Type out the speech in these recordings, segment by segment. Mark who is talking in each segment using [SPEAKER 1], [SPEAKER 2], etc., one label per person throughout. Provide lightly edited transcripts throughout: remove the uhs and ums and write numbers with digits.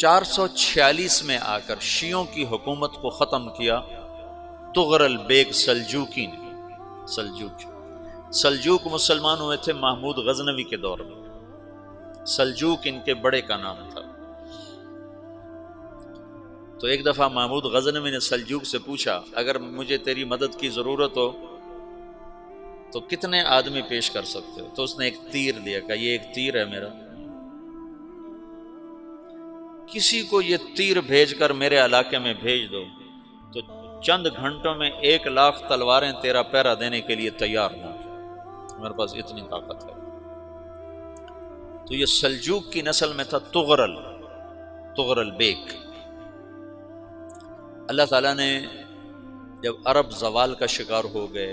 [SPEAKER 1] 446 میں آ کر شیعوں کی حکومت کو ختم کیا طغرل بیگ سلجوقی نے۔ سلجوق مسلمان ہوئے تھے محمود غزنوی کے دور میں، سلجوق ان کے بڑے کا نام تھا۔ تو ایک دفعہ محمود غزنوی نے سلجوق سے پوچھا اگر مجھے تیری مدد کی ضرورت ہو تو کتنے آدمی پیش کر سکتے ہو؟ تو اس نے ایک تیر دیا، کہا یہ ایک تیر ہے میرا، کسی کو یہ تیر بھیج کر میرے علاقے میں بھیج دو تو چند گھنٹوں میں 1,00,000 تلواریں تیرا پہرا دینے کے لیے تیار ہوں، میرے پاس اتنی طاقت ہے۔ تو یہ سلجوق کی نسل میں تھا طغرل بیگ۔ اللہ تعالیٰ نے جب عرب زوال کا شکار ہو گئے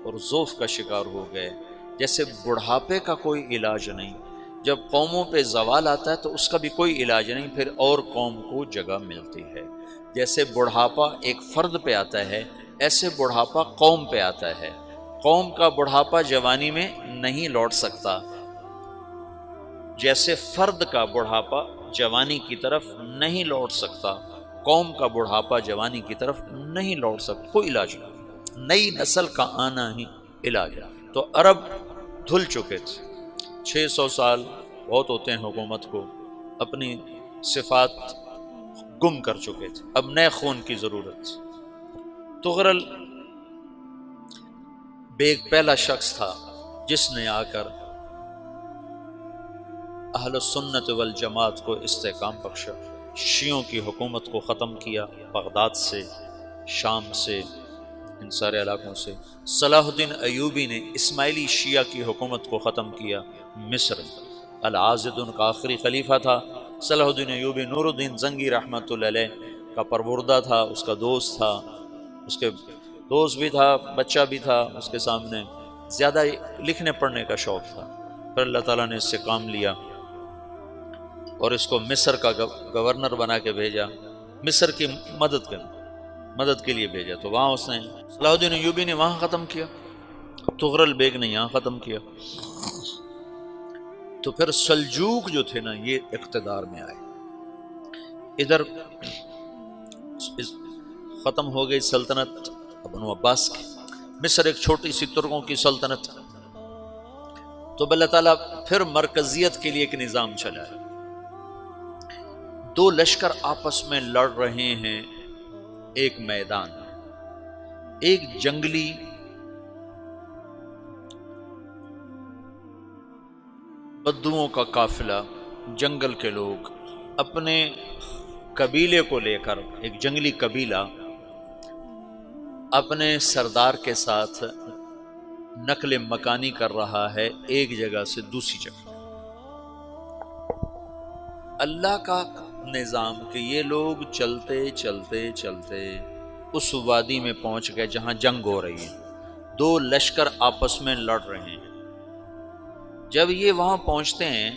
[SPEAKER 1] اور ضعف کا شکار ہو گئے، جیسے بڑھاپے کا کوئی علاج نہیں، جب قوموں پہ زوال آتا ہے تو اس کا بھی کوئی علاج نہیں، پھر اور قوم کو جگہ ملتی ہے۔ جیسے بڑھاپا ایک فرد پہ آتا ہے، ایسے بڑھاپا قوم پہ آتا ہے۔ قوم کا بڑھاپا جوانی میں نہیں لوٹ سکتا، جیسے فرد کا بڑھاپا جوانی کی طرف نہیں لوٹ سکتا، قوم کا بڑھاپا جوانی کی طرف نہیں لوٹ سکتا، کوئی علاج نہیں، نئی نسل کا آنا ہی علاج ہے۔ تو عرب دھل چکے تھے، 600 سال بہت ہوتے ہیں حکومت کو، اپنی صفات گم کر چکے تھے، اب نئے خون کی ضرورت تھی۔ طغرل بیگ پہلا شخص تھا جس نے آ کر اہل سنت والجماعت کو استحکام بخشا، شیعوں کی حکومت کو ختم کیا، بغداد سے، شام سے، ان سارے علاقوں سے۔ صلاح الدین ایوبی نے اسماعیلی شیعہ کی حکومت کو ختم کیا، مصر۔ العاضد ان کا آخری خلیفہ تھا۔ صلاح الدین ایوبی نور الدین زنگی رحمۃ اللہ علیہ کا پروردہ تھا، اس کا دوست تھا، اس کے دوست بھی تھا، بچہ بھی تھا اس کے سامنے، زیادہ لکھنے پڑھنے کا شوق تھا۔ پھر اللہ تعالیٰ نے اس سے کام لیا اور اس کو مصر کا گورنر بنا کے بھیجا، مصر کی مدد کے لیے بھیجا۔ تو وہاں اس نے صلاح الدین ایوبی نے وہاں ختم کیا، طغرل بیگ نے یہاں ختم کیا۔ تو پھر سلجوق جو تھے نا یہ اقتدار میں آئے، ادھر ختم ہو گئی سلطنت بنو عباس کی، مصر ایک چھوٹی سی ترکوں کی سلطنت۔ تو اللہ تعالیٰ پھر مرکزیت کے لیے ایک نظام چلایا، دو لشکر آپس میں لڑ رہے ہیں ایک میدان میں، ایک جنگلی بدوؤں کا قافلہ، جنگل کے لوگ اپنے قبیلے کو لے کر، ایک جنگلی قبیلہ اپنے سردار کے ساتھ نقل مکانی کر رہا ہے ایک جگہ سے دوسری جگہ۔ اللہ کا نظام کہ یہ لوگ چلتے چلتے چلتے اس وادی میں پہنچ گئے جہاں جنگ ہو رہی ہے، دو لشکر آپس میں لڑ رہے ہیں۔ جب یہ وہاں پہنچتے ہیں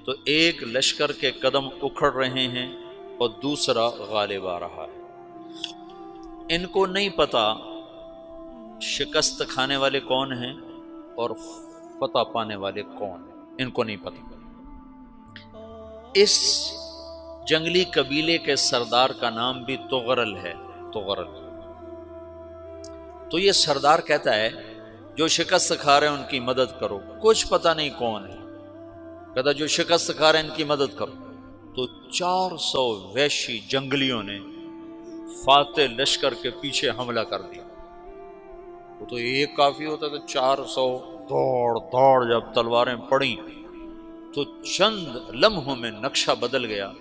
[SPEAKER 1] تو ایک لشکر کے قدم اکھڑ رہے ہیں اور دوسرا غالب آ رہا ہے۔ ان کو نہیں پتا شکست کھانے والے کون ہیں اور فتح پانے والے کون ہیں، ان کو نہیں پتا۔ اس جنگلی قبیلے کے سردار کا نام بھی طغرل ہے، طغرل۔ تو یہ سردار کہتا ہے جو شکست کھا رہے ہیں ان کی مدد کرو، کچھ پتہ نہیں کون ہے، کہتا جو شکست کھا رہے ہیں ان کی مدد کرو۔ تو 400 وحشی جنگلیوں نے فاتح لشکر کے پیچھے حملہ کر دیا۔ وہ تو ایک کافی ہوتا تھا، 400 دوڑ جب تلواریں پڑیں تو چند لمحوں میں نقشہ بدل گیا،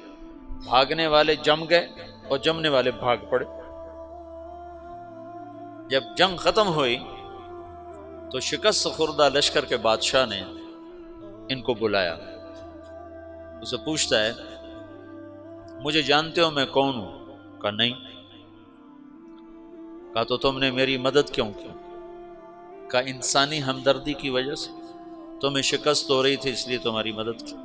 [SPEAKER 1] بھاگنے والے جم گئے اور جمنے والے بھاگ پڑے۔ جب جنگ ختم ہوئی تو شکست خوردہ لشکر کے بادشاہ نے ان کو بلایا، اسے پوچھتا ہے مجھے جانتے ہو میں کون ہوں؟ کہا نہیں۔ کہا تو تم نے میری مدد کیوں کی؟ کہا انسانی ہمدردی کی وجہ سے، تمہیں شکست ہو رہی تھی اس لیے تمہاری مدد کی۔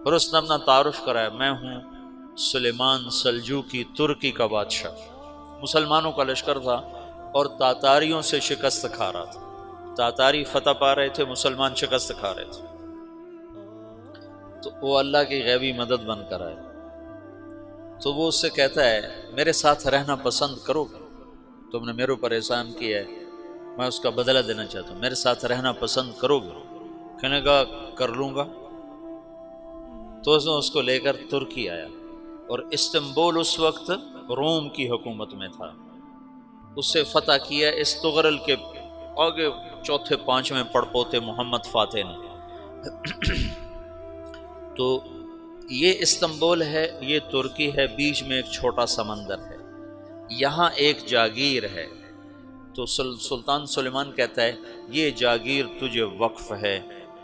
[SPEAKER 1] پھر اس نے اپنا تعارف کرایا، میں ہوں سلیمان سلجوقی، ترکی کا بادشاہ۔ مسلمانوں کا لشکر تھا اور تاتاریوں سے شکست کھا رہا تھا، تاتاری فتح پا رہے تھے، مسلمان شکست کھا رہے تھے۔ تو وہ اللہ کی غیبی مدد بن کر آئے، تو وہ اس سے کہتا ہے میرے ساتھ رہنا پسند کرو گے؟ تم نے میرے اوپر احسان کیا ہے، میں اس کا بدلہ دینا چاہتا ہوں، میرے ساتھ رہنا پسند کرو گے؟ کہنے کا کر لوں گا۔ تو اس کو لے کر ترکی آیا، اور استنبول اس وقت روم کی حکومت میں تھا، اسے فتح کیا اس تغرل کے آگے چوتھے پانچویں پڑپوتے محمد فاتح نے۔ تو یہ استنبول ہے، یہ ترکی ہے، بیچ میں ایک چھوٹا سمندر ہے، یہاں ایک جاگیر ہے۔ تو سلطان سلیمان کہتا ہے یہ جاگیر تجھے وقف ہے،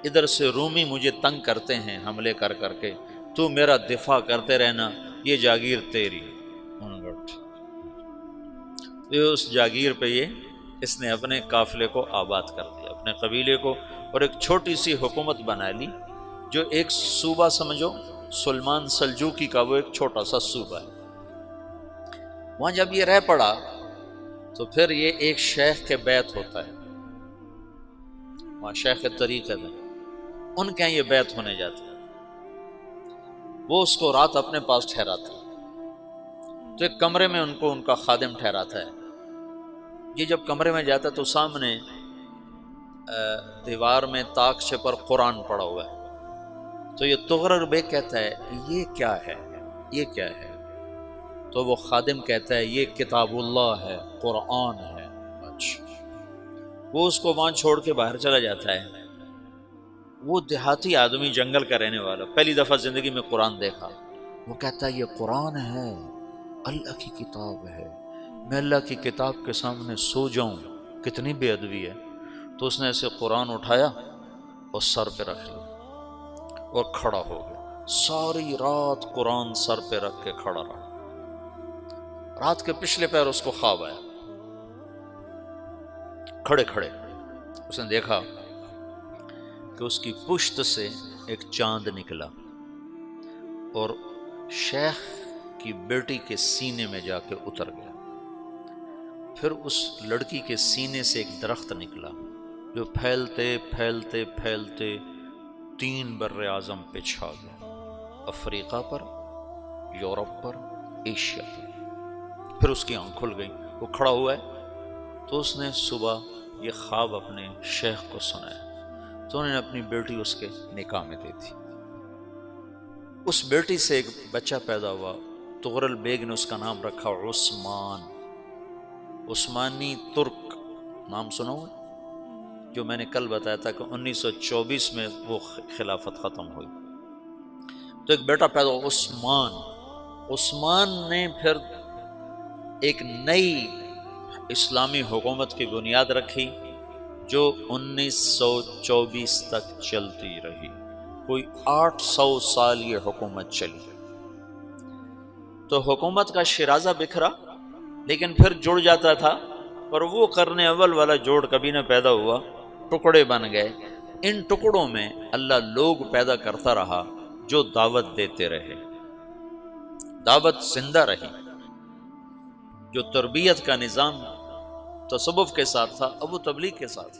[SPEAKER 1] ادھر سے رومی مجھے تنگ کرتے ہیں حملے کر کر کے، تو میرا دفاع کرتے رہنا، یہ جاگیر تیری۔ اس جاگیر پہ اس نے اپنے قافلے کو آباد کر دیا، اپنے قبیلے کو، اور ایک چھوٹی سی حکومت بنا لی، جو ایک صوبہ سمجھو سلمان سلجوقی کا، وہ ایک چھوٹا سا صوبہ ہے۔ وہاں جب یہ رہ پڑا تو پھر یہ ایک شیخ کے بیت ہوتا ہے، وہاں شیخ طریقت ہے، ان کے یہ بیت ہونے جاتا ہے، وہ اس کو رات اپنے پاس ٹھہراتا ہے، تو ایک کمرے میں ان کو ان کا خادم ٹھہراتا ہے۔ یہ جب کمرے میں جاتا ہے تو سامنے دیوار میں تاکچے پر قرآن پڑا ہوا ہے، تو یہ تغرل بیگ کہتا ہے یہ کیا ہے، یہ کیا ہے؟ تو وہ خادم کہتا ہے یہ کتاب اللہ ہے، قرآن ہے۔ اچھا، وہ اس کو وہاں چھوڑ کے باہر چلا جاتا ہے۔ وہ دیہاتی آدمی، جنگل کا رہنے والا، پہلی دفعہ زندگی میں قرآن دیکھا، وہ کہتا ہے یہ قرآن ہے، اللہ کی کتاب ہے، میں اللہ کی کتاب کے سامنے سو جاؤں، کتنی بے ادبی ہے۔ تو اس نے ایسے قرآن اٹھایا اور سر پہ رکھ لیا اور کھڑا ہو گیا، ساری رات قرآن سر پہ رکھ کے کھڑا رہا۔ رات کے پچھلے پہر اس کو خواب آیا، کھڑے کھڑے اس نے دیکھا کہ اس کی پشت سے ایک چاند نکلا اور شیخ کی بیٹی کے سینے میں جا کے اتر گیا۔ پھر اس لڑکی کے سینے سے ایک درخت نکلا جو پھیلتے پھیلتے پھیلتے 3 بر اعظم پہ چھا گیا، افریقہ پر، یورپ پر، ایشیا پر۔ پھر اس کی آنکھ کھل گئی، وہ کھڑا ہوا ہے، تو اس نے صبح یہ خواب اپنے شیخ کو سنایا، تو انہوں نے اپنی بیٹی اس کے نکاح میں دے دی۔ اس بیٹی سے ایک بچہ پیدا ہوا، تغرل بیگ نے اس کا نام رکھا عثمان، عثمانی ترک نام سنا ہوا، جو میں نے کل بتایا تھا کہ 1924 میں وہ خلافت ختم ہوئی۔ تو ایک بیٹا پیدا ہوا عثمان۔ عثمان نے پھر ایک نئی اسلامی حکومت کی بنیاد رکھی جو 1924 تک چلتی رہی، کوئی 800 سال یہ حکومت چلی۔ تو حکومت کا شیرازہ بکھرا، لیکن پھر جڑ جاتا تھا، پر وہ قرن اول والا جوڑ کبھی نہ پیدا ہوا، ٹکڑے بن گئے۔ ان ٹکڑوں میں اللہ لوگ پیدا کرتا رہا جو دعوت دیتے رہے، دعوت زندہ رہی۔ جو تربیت کا نظام تصوف کے ساتھ تھا اب وہ تبلیغ کے ساتھ،